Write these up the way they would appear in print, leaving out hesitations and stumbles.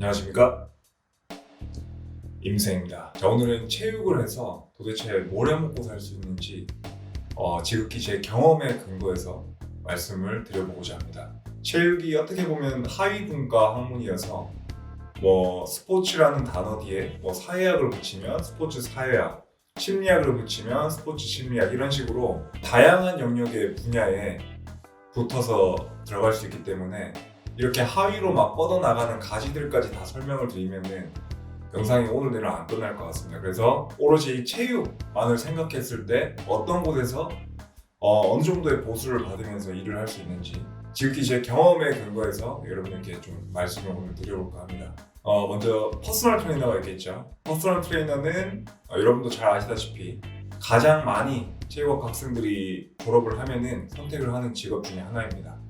안녕하십니까, 임세입니다. 자, 오늘은 체육을 해서 도대체 뭘 해먹고 살 수 있는지 지극히 제 경험에 근거해서 말씀을 드려보고자 합니다. 체육이 어떻게 보면 하위분과 학문이어서 스포츠라는 단어 뒤에 사회학을 붙이면 스포츠 사회학, 심리학을 붙이면 스포츠 심리학, 이런 식으로 다양한 영역의 분야에 붙어서 들어갈 수 있기 때문에 이렇게 하위로 막 뻗어나가는 가지들까지 다 설명을 드리면은 영상이 오늘 내로 안 끝날 것 같습니다. 그래서 오로지 체육만을 생각했을 때 어떤 곳에서 어느 정도의 보수를 받으면서 일을 할 수 있는지 지극히 제 경험에 근거해서 여러분에게 좀 말씀을 오늘 드려볼까 합니다. 먼저 퍼스널 트레이너가 있겠죠. 퍼스널 트레이너는 여러분도 잘 아시다시피 가장 많이 체육학 학생들이 졸업을 하면은 선택을 하는 직업 중에 하나입니다.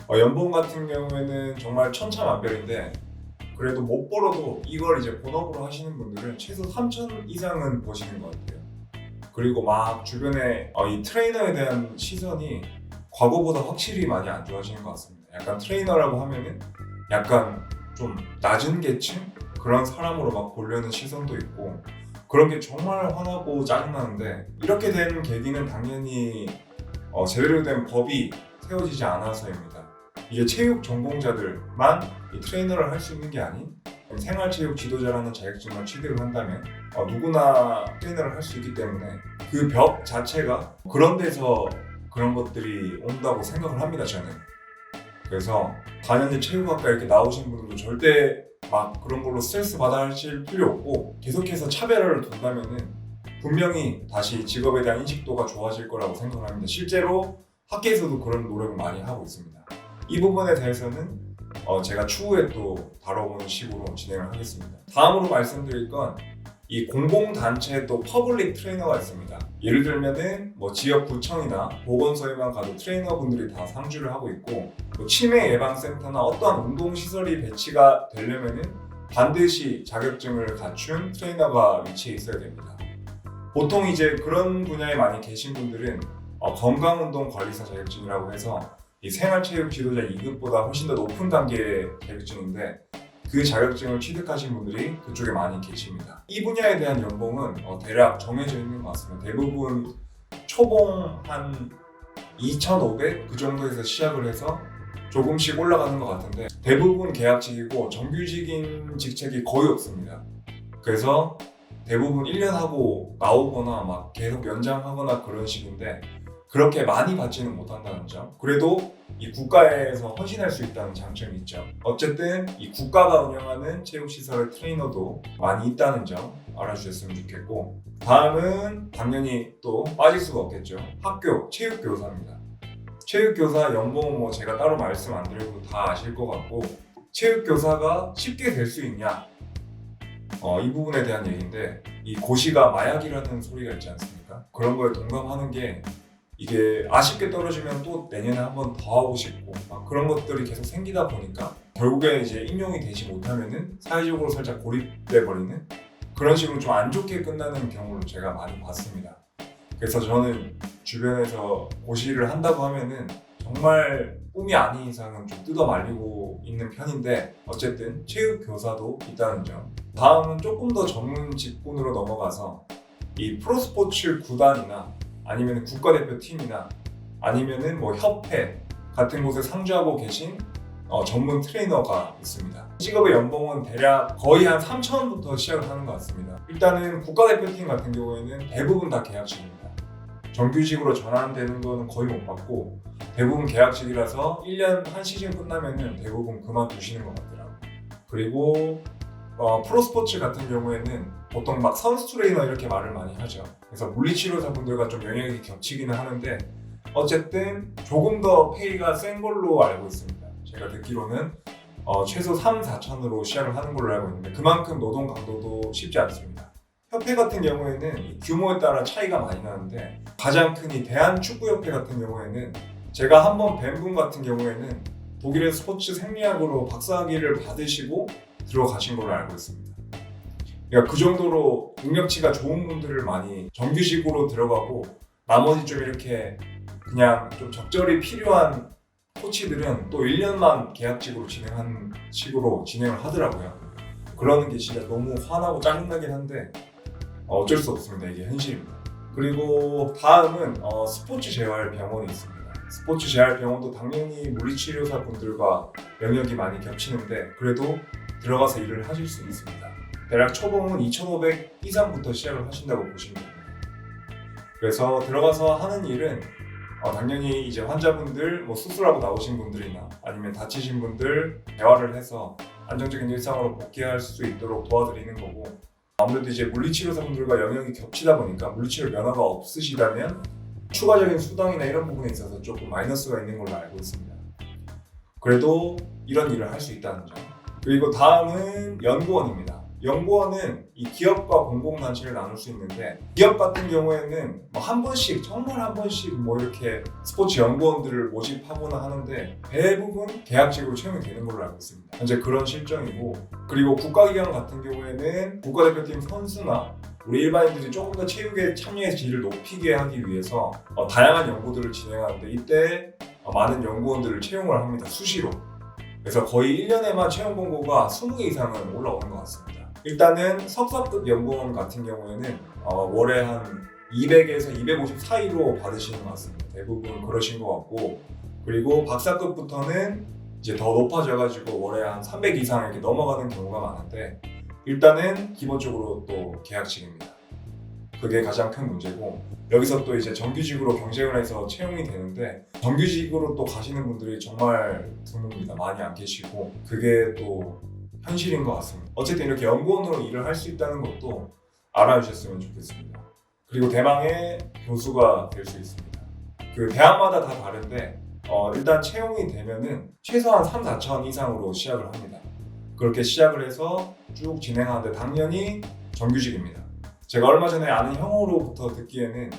연봉 같은 경우에는 정말 천차만별인데 그래도 못 벌어도 이걸 이제 본업으로 하시는 분들은 최소 3천 이상은 버시는 것 같아요. 그리고 막 주변에 이 트레이너에 대한 시선이 과거보다 확실히 많이 안 좋아지는 것 같습니다. 약간 트레이너라고 하면은 약간 좀 낮은 계층? 그런 사람으로 막 보려는 시선도 있고 그런 게 정말 화나고 짜증나는데 이렇게 된 계기는 당연히 제대로 된 법이 세워지지 않아서입니다. 이게 체육 전공자들만 이 트레이너를 할 수 있는 게 아닌 생활체육 지도자라는 자격증을 취득을 한다면 누구나 트레이너를 할 수 있기 때문에 그 벽 자체가 그런 데서 그런 것들이 온다고 생각을 합니다, 저는. 그래서 단연히 체육학과 이렇게 나오신 분들도 절대 막 그런 걸로 스트레스 받아 하실 필요 없고 계속해서 차별화를 둔다면은 분명히 다시 직업에 대한 인식도가 좋아질 거라고 생각을 합니다. 실제로 학계에서도 그런 노력을 많이 하고 있습니다. 이 부분에 대해서는 제가 추후에 또 다뤄보는 식으로 진행을 하겠습니다. 다음으로 말씀드릴 건 이 공공단체에 또 퍼블릭 트레이너가 있습니다. 예를 들면은 지역 구청이나 보건소에만 가도 트레이너분들이 다 상주를 하고 있고 치매 예방센터나 어떠한 운동시설이 배치가 되려면은 반드시 자격증을 갖춘 트레이너가 위치해 있어야 됩니다. 보통 이제 그런 분야에 많이 계신 분들은 건강운동관리사 자격증이라고 해서 이 생활체육 지도자 2급보다 훨씬 더 높은 단계의 자격증인데 그 자격증을 취득하신 분들이 그쪽에 많이 계십니다. 이 분야에 대한 연봉은 대략 정해져 있는 것 같습니다. 대부분 초봉 한 2,500 그 정도에서 시작을 해서 조금씩 올라가는 것 같은데 대부분 계약직이고 정규직인 직책이 거의 없습니다. 그래서 대부분 1년 하고 나오거나 막 계속 연장하거나 그런 식인데 그렇게 많이 받지는 못한다는 점. 그래도 이 국가에서 헌신할 수 있다는 장점이 있죠. 어쨌든 이 국가가 운영하는 체육시설의 트레이너도 많이 있다는 점 알아주셨으면 좋겠고 다음은 당연히 또 빠질 수가 없겠죠. 학교 체육교사입니다. 체육교사 연봉은 제가 따로 말씀 안 드려도 다 아실 것 같고 체육교사가 쉽게 될 수 있냐 이 부분에 대한 얘기인데 이 고시가 마약이라는 소리가 있지 않습니까? 그런 거에 동감하는 게 이게 아쉽게 떨어지면 또 내년에 한 번 더 하고 싶고 그런 것들이 계속 생기다 보니까 결국에 이제 임용이 되지 못하면은 사회적으로 살짝 고립돼 버리는 그런 식으로 좀 안 좋게 끝나는 경우를 제가 많이 봤습니다. 그래서 저는 주변에서 고시를 한다고 하면은 정말 꿈이 아닌 이상은 좀 뜯어 말리고 있는 편인데 어쨌든 체육교사도 있다는 점. 다음은 조금 더 전문 직군으로 넘어가서 이 프로스포츠 구단이나 아니면 국가대표팀이나 아니면은 협회 같은 곳에 상주하고 계신 전문 트레이너가 있습니다. 직업의 연봉은 대략 거의 한 3,000원부터 시작을 하는 것 같습니다. 일단은 국가대표팀 같은 경우에는 대부분 다 계약직입니다. 정규직으로 전환되는 거는 거의 못 받고 대부분 계약직이라서 1년 한 시즌 끝나면은 대부분 그만두시는 것 같더라고요. 그리고 프로스포츠 같은 경우에는 보통 막 선수 트레이너 이렇게 말을 많이 하죠. 그래서 물리치료사분들과 좀 영역이 겹치기는 하는데 어쨌든 조금 더 페이가 센 걸로 알고 있습니다. 제가 듣기로는 최소 3, 4천으로 시작을 하는 걸로 알고 있는데 그만큼 노동 강도도 쉽지 않습니다. 협회 같은 경우에는 규모에 따라 차이가 많이 나는데 가장 큰 이 대한축구협회 같은 경우에는 제가 한번 뵌 분 같은 경우에는 독일의 스포츠 생리학으로 박사학위를 받으시고 들어가신 걸로 알고 있습니다. 그러니까 그 정도로 능력치가 좋은 분들을 많이 정규직으로 들어가고 나머지 좀 이렇게 그냥 좀 적절히 필요한 코치들은 또 1년만 계약직으로 진행한 식으로 진행을 하더라고요. 그러는 게 진짜 너무 화나고 짜증나긴 한데 어쩔 수 없습니다. 이게 현실입니다. 그리고 다음은 스포츠 재활병원이 있습니다. 스포츠 재활병원도 당연히 물리치료사 분들과 영역이 많이 겹치는데 그래도 들어가서 일을 하실 수 있습니다. 대략 초봉은 2,500 이상부터 시작을 하신다고 보시면 됩니다. 그래서 들어가서 하는 일은 당연히 이제 환자분들 수술하고 나오신 분들이나 아니면 다치신 분들 대화를 해서 안정적인 일상으로 복귀할 수 있도록 도와드리는 거고, 아무래도 이제 물리치료사분들과 영역이 겹치다 보니까 물리치료 면허가 없으시다면 추가적인 수당이나 이런 부분에 있어서 조금 마이너스가 있는 걸로 알고 있습니다. 그래도 이런 일을 할 수 있다는 점. 그리고 다음은 연구원입니다. 연구원은 이 기업과 공공단체를 나눌 수 있는데, 기업 같은 경우에는 한 번씩, 정말 한 번씩 이렇게 스포츠 연구원들을 모집하거나 하는데 대부분 계약직으로 채용이 되는 걸로 알고 있습니다. 현재 그런 실정이고, 그리고 국가기관 같은 경우에는 국가대표팀 선수나 우리 일반인들이 조금 더 체육에 참여의 질을 높이게 하기 위해서 다양한 연구들을 진행하는데 이때 많은 연구원들을 채용을 합니다. 수시로. 그래서 거의 1년에만 채용 공고가 20개 이상은 올라오는 것 같습니다. 일단은 석사급 연구원 같은 경우에는 월에 한 200에서 250 사이로 받으시는 것 같습니다. 대부분 그러신 것 같고, 그리고 박사급부터는 이제 더 높아져가지고 월에 한 300 이상 이렇게 넘어가는 경우가 많은데, 일단은 기본적으로 또 계약직입니다. 그게 가장 큰 문제고, 여기서 또 이제 정규직으로 경쟁을 해서 채용이 되는데 정규직으로 또 가시는 분들이 정말 드뭅니다. 많이 안 계시고, 그게 또 현실인 것 같습니다. 어쨌든 이렇게 연구원으로 일을 할 수 있다는 것도 알아주셨으면 좋겠습니다. 그리고 대망의 교수가 될 수 있습니다. 그 대학마다 다 다른데 일단 채용이 되면은 최소한 3, 4천 이상으로 시작을 합니다. 그렇게 시작을 해서 쭉 진행하는데 당연히 정규직입니다. 제가 얼마 전에 아는 형으로부터 듣기에는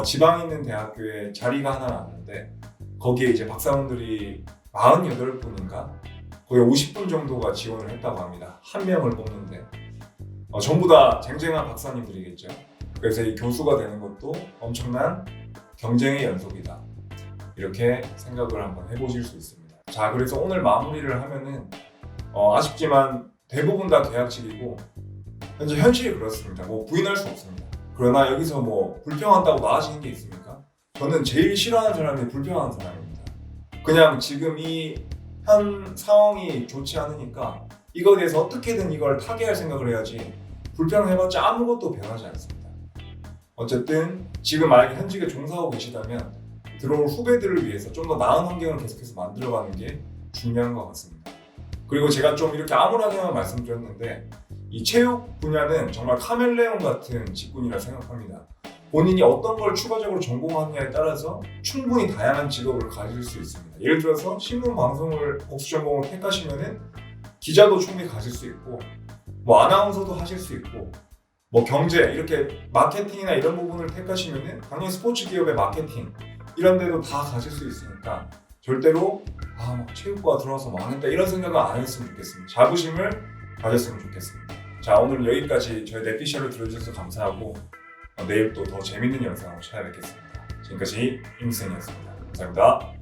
지방에 있는 대학교에 자리가 하나 났는데 거기에 이제 박사원들이 48분인가? 거의 50분 정도가 지원을 했다고 합니다. 한 명을 뽑는데 전부 다 쟁쟁한 박사님들이겠죠. 그래서 이 교수가 되는 것도 엄청난 경쟁의 연속이다. 이렇게 생각을 한번 해보실 수 있습니다. 자, 그래서 오늘 마무리를 하면은 아쉽지만 대부분 다 계약직이고 현재 현실이 그렇습니다. 부인할 수 없습니다. 그러나 여기서 불평한다고 나아지는 게 있습니까? 저는 제일 싫어하는 사람이 불평하는 사람입니다. 그냥 지금 이 현 상황이 좋지 않으니까 이거에 대해서 어떻게든 이걸 타개할 생각을 해야지, 불평해봤자 아무것도 변하지 않습니다. 어쨌든 지금 만약에 현직에 종사하고 계시다면 들어올 후배들을 위해서 좀 더 나은 환경을 계속해서 만들어가는 게 중요한 것 같습니다. 그리고 제가 좀 이렇게 암울하게만 말씀드렸는데 이 체육 분야는 정말 카멜레온 같은 직군이라 생각합니다. 본인이 어떤 걸 추가적으로 전공하느냐에 따라서 충분히 다양한 직업을 가질 수 있습니다. 예를 들어서 신문 방송을 복수 전공을 택하시면은 기자도 충분히 가질 수 있고, 아나운서도 하실 수 있고, 경제 이렇게 마케팅이나 이런 부분을 택하시면은 당연히 스포츠 기업의 마케팅 이런 데도 다 가질 수 있으니까 절대로 체육과 들어와서 망했다 이런 생각은 안 했으면 좋겠습니다. 자부심을 가졌으면 좋겠습니다. 자, 오늘 여기까지 저희 넷피셜을 들어주셔서 감사하고 내일 또 더 재밌는 영상으로 찾아뵙겠습니다. 지금까지 임승이었습니다. 감사합니다.